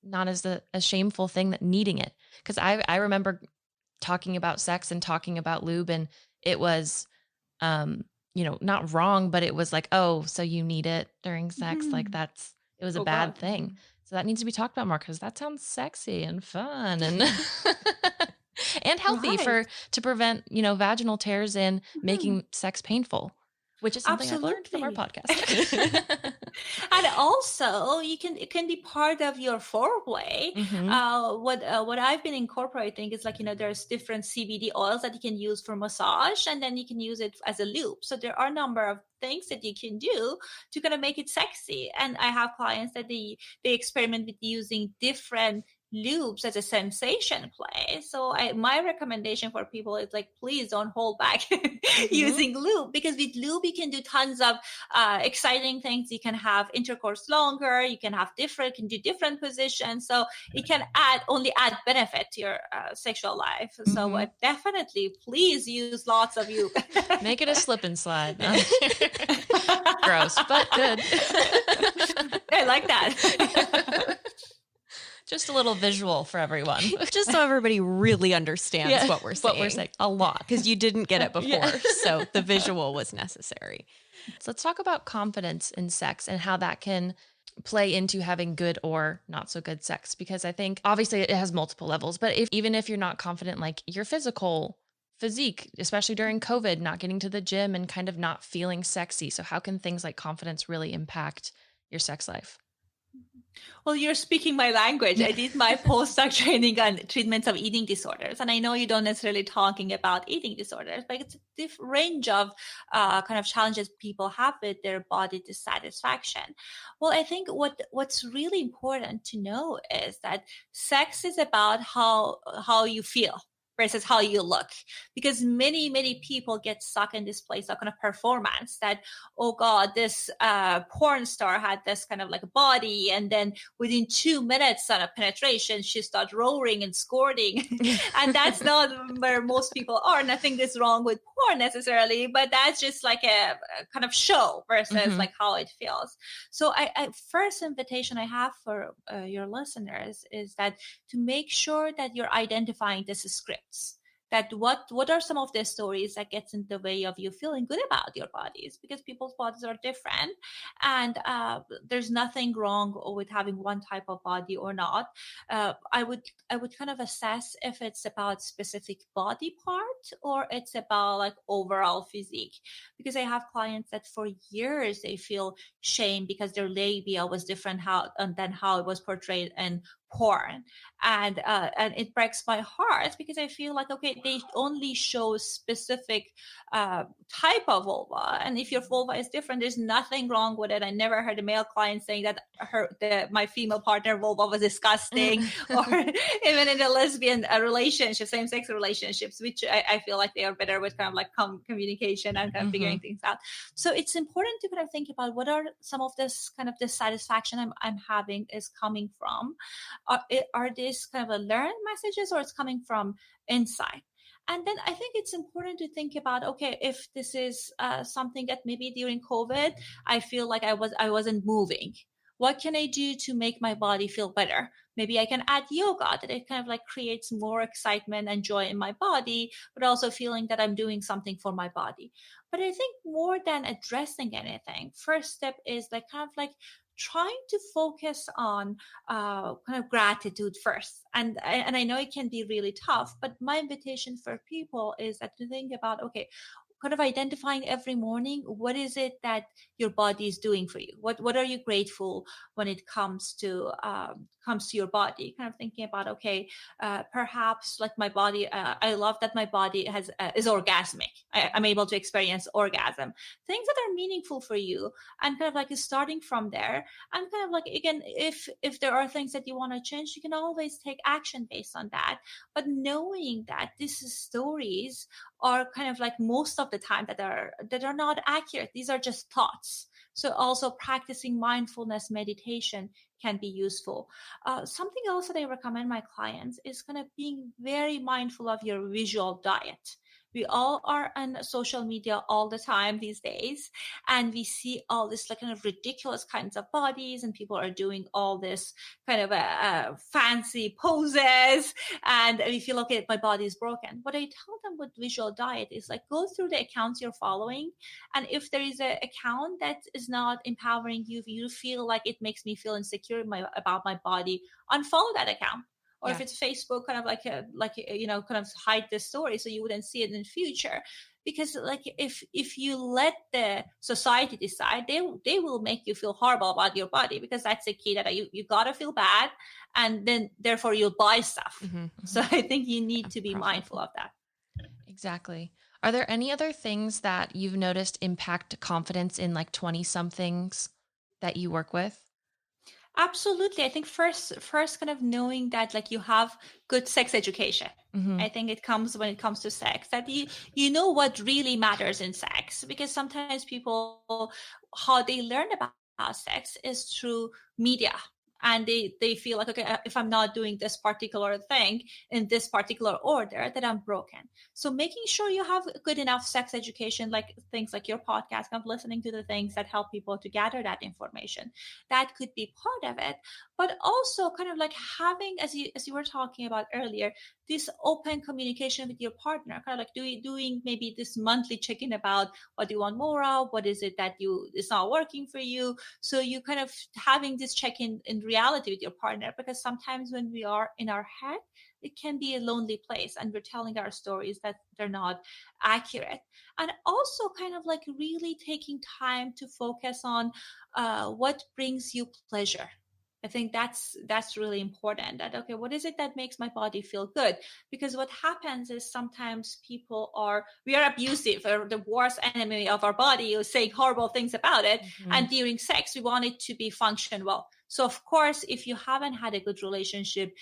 not as a shameful thing that needing it. Cause I remember talking about sex and talking about lube, and it was, not wrong, but it was like, oh, so you need it during sex. Like it was a bad thing. So that needs to be talked about more, because that sounds sexy and fun and and healthy to prevent, vaginal tears and making sex painful. Which is something I've learned from our podcast. And also it can be part of your foreplay. What I've been incorporating is like, there's different CBD oils that you can use for massage, and then you can use it as a loop. So there are a number of things that you can do to kind of make it sexy. And I have clients that they experiment with using different loops as a sensation play. So my recommendation for people is like, please don't hold back using loop, because with loop you can do tons of exciting things. You can have intercourse longer, you can do different positions, so it can only add benefit to your sexual life. So definitely please use lots of loop. Make it a slip and slide. Gross, but good. I like that. Just a little visual for everyone. Just so everybody really understands what we're saying. What we're saying. A lot. Because you didn't get it before. So the visual was necessary. So let's talk about confidence in sex and how that can play into having good or not so good sex. Because I think obviously it has multiple levels, but even if you're not confident, like your physique, especially during COVID, not getting to the gym and kind of not feeling sexy. So how can things like confidence really impact your sex life? Well, you're speaking my language. I did my postdoc training on treatments of eating disorders. And I know you don't necessarily talking about eating disorders, but it's a range of kind of challenges people have with their body dissatisfaction. Well, I think what's really important to know is that sex is about how you feel versus how you look, because many people get stuck in this place of kind of performance that, oh God, this porn star had this kind of like body, and then within 2 minutes of penetration she started roaring and squirting. And that's not where most people are. Nothing is wrong with porn necessarily, but that's just like a kind of show versus like how it feels. So I first invitation I have for your listeners is that to make sure that you're identifying this script, that what are some of the stories that gets in the way of you feeling good about your bodies, because people's bodies are different, and there's nothing wrong with having one type of body or not. I would kind of assess if it's about specific body part or it's about like overall physique, because I have clients that for years they feel shame because their labia was different than how it was portrayed in porn, and it breaks my heart because I feel like, okay, they only show specific type of vulva, and if your vulva is different, there's nothing wrong with it. I never heard a male client saying that my female partner vulva was disgusting, or even in a lesbian relationship, same-sex relationships, which I feel like they are better with kind of like communication and kind of figuring things out. So it's important to kind of think about what are some of this kind of dissatisfaction I'm having is coming from. Are these kind of a learned messages, or it's coming from inside? And then I think it's important to think about, okay, if this is something that maybe during COVID, I feel like I wasn't moving. What can I do to make my body feel better? Maybe I can add yoga, that it kind of like creates more excitement and joy in my body, but also feeling that I'm doing something for my body. But I think more than addressing anything, first step is like kind of like trying to focus on kind of gratitude first. And I know it can be really tough, but my invitation for people is that to think about, okay, kind of identifying every morning, what is it that your body is doing for you? What are you grateful when it comes to your body? Kind of thinking about, okay, perhaps like my body, I love that my body is orgasmic. I'm able to experience orgasm. Things that are meaningful for you, and kind of like starting from there. And kind of like, again, if there are things that you want to change, you can always take action based on that. But knowing that these stories are kind of like most of the time that are not accurate. These are just thoughts. So also practicing mindfulness meditation can be useful. Something else that I recommend my clients is kind of being very mindful of your visual diet. We all are on social media all the time these days, and we see all this like kind of ridiculous kinds of bodies, and people are doing all this kind of fancy poses, and we feel, okay, my body is broken. What I tell them with visual diet is like, go through the accounts you're following, and if there is an account that is not empowering you, if you feel like it makes me feel insecure about my body, unfollow that account. Or if it's Facebook, kind of kind of hide the story so you wouldn't see it in the future. because like if you let the society decide, they will make you feel horrible about your body, because that's the key, that you gotta feel bad, and then therefore you'll buy stuff. So I think you need to be mindful of that. Exactly. Are there any other things that you've noticed impact confidence in like 20 somethings that you work with? Absolutely. I think first kind of knowing that like you have good sex education. Mhm. I think it comes when it comes to sex, that you know what really matters in sex, because sometimes people, how they learn about sex is through media. And they feel like, okay, if I'm not doing this particular thing in this particular order, that I'm broken. So making sure you have good enough sex education, like things like your podcast, kind of listening to the things that help people to gather that information, that could be part of it. But also kind of like having, as you were talking about earlier, this open communication with your partner, kind of like doing maybe this monthly check-in about what you want more of, what is it that is not working for you. So you kind of having this check-in in reality with your partner, because sometimes when we are in our head, it can be a lonely place, and we're telling our stories that they're not accurate. And also kind of like really taking time to focus on what brings you pleasure. I think that's really important, that okay, what is it that makes my body feel good? Because what happens is sometimes we are abusive, or the worst enemy of our body is saying horrible things about it. And during sex, we want it to be function well. So of course, if you haven't had a good relationship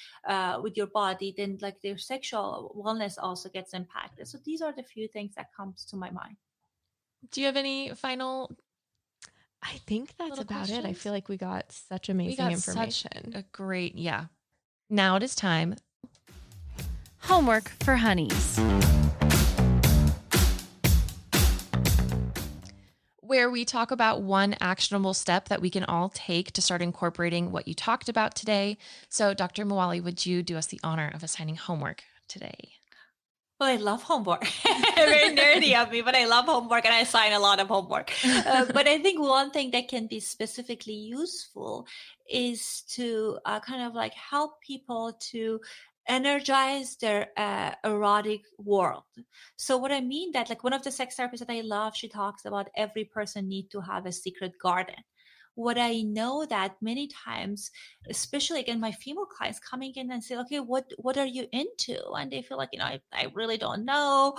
with your body, then like their sexual wellness also gets impacted. So these are the few things that comes to my mind. Do you have any final? I think that's Little about it. I questions? feel like we got such We amazing got such information. a great, yeah. Now it is time. Homework for honeys. Where we talk about one actionable step that we can all take to start incorporating what you talked about today. So, Dr. Moali, would you do us the honor of assigning homework today? Well, I love homework. Very nerdy of me, but I love homework, and I assign a lot of homework. But I think one thing that can be specifically useful is to kind of like help people to energize their erotic world. So what I mean that, like, one of the sex therapists that I love, she talks about every person need to have a secret garden. What I know that many times, especially again, my female clients coming in and say, okay, what are you into? And they feel like, I really don't know,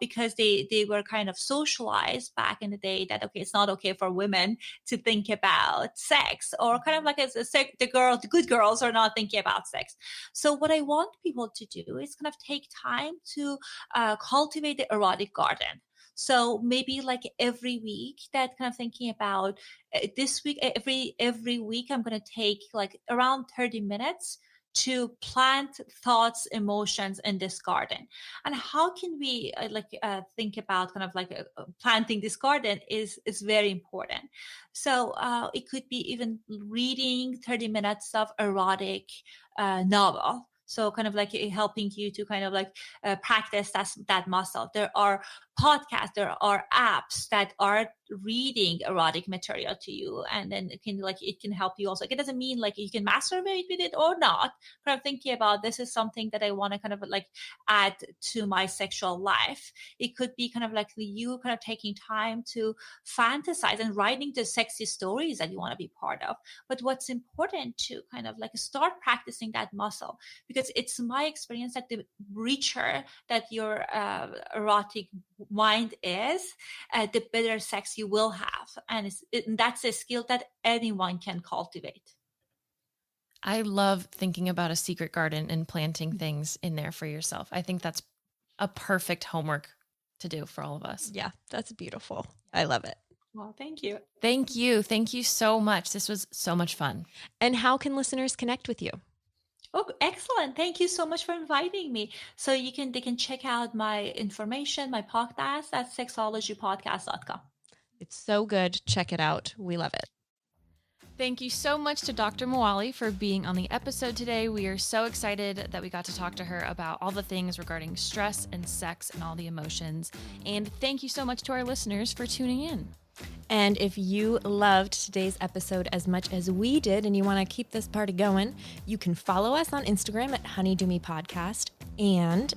because they were kind of socialized back in the day that, okay, it's not okay for women to think about sex, or kind of like the good girls are not thinking about sex. So what I want people to do is kind of take time to cultivate the erotic garden. So maybe like every week, that kind of thinking about this week, every week, I'm going to take like around 30 minutes to plant thoughts, emotions in this garden. And how can we think about kind of like planting this garden is very important. So it could be even reading 30 minutes of erotic novel. So kind of like helping you to kind of like practice that muscle. There are podcasts, there are apps that are reading erotic material to you, and then it can help you also. It doesn't mean like you can masturbate with it or not. Kind of thinking about, this is something that I want to kind of like add to my sexual life. It could be kind of like you kind of taking time to fantasize and writing the sexy stories that you want to be part of. But what's important to kind of like start practicing that muscle, because it's my experience that the richer that your erotic mind is, the better sex you will have. And that's a skill that anyone can cultivate. I love thinking about a secret garden and planting things in there for yourself. I think that's a perfect homework to do for all of us. Yeah, that's beautiful. I love it. Well, thank you. Thank you. Thank you so much. This was so much fun. And how can listeners connect with you? Oh, excellent. Thank you so much for inviting me. So they can check out my information, my podcast at sexologypodcast.com. It's so good. Check it out. We love it. Thank you so much to Dr. Moali for being on the episode today. We are so excited that we got to talk to her about all the things regarding stress and sex and all the emotions. And thank you so much to our listeners for tuning in. And if you loved today's episode as much as we did and you want to keep this party going, you can follow us on Instagram at honeydoomePodcast. And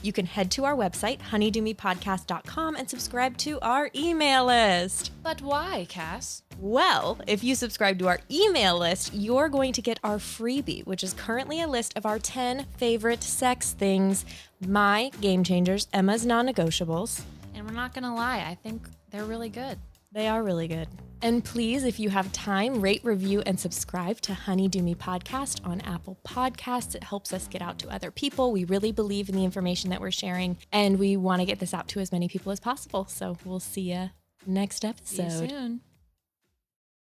you can head to our website, honeydoomepodcast.com, and subscribe to our email list. But why, Cass? Well, if you subscribe to our email list, you're going to get our freebie, which is currently a list of our 10 favorite sex things, my game changers, Emma's non-negotiables. And we're not going to lie, I think they're really good. They are really good. And please, if you have time, rate, review, and subscribe to Honey Do Me Podcast on Apple Podcasts. It helps us get out to other people. We really believe in the information that we're sharing, and we want to get this out to as many people as possible. So we'll see you next episode. See you soon.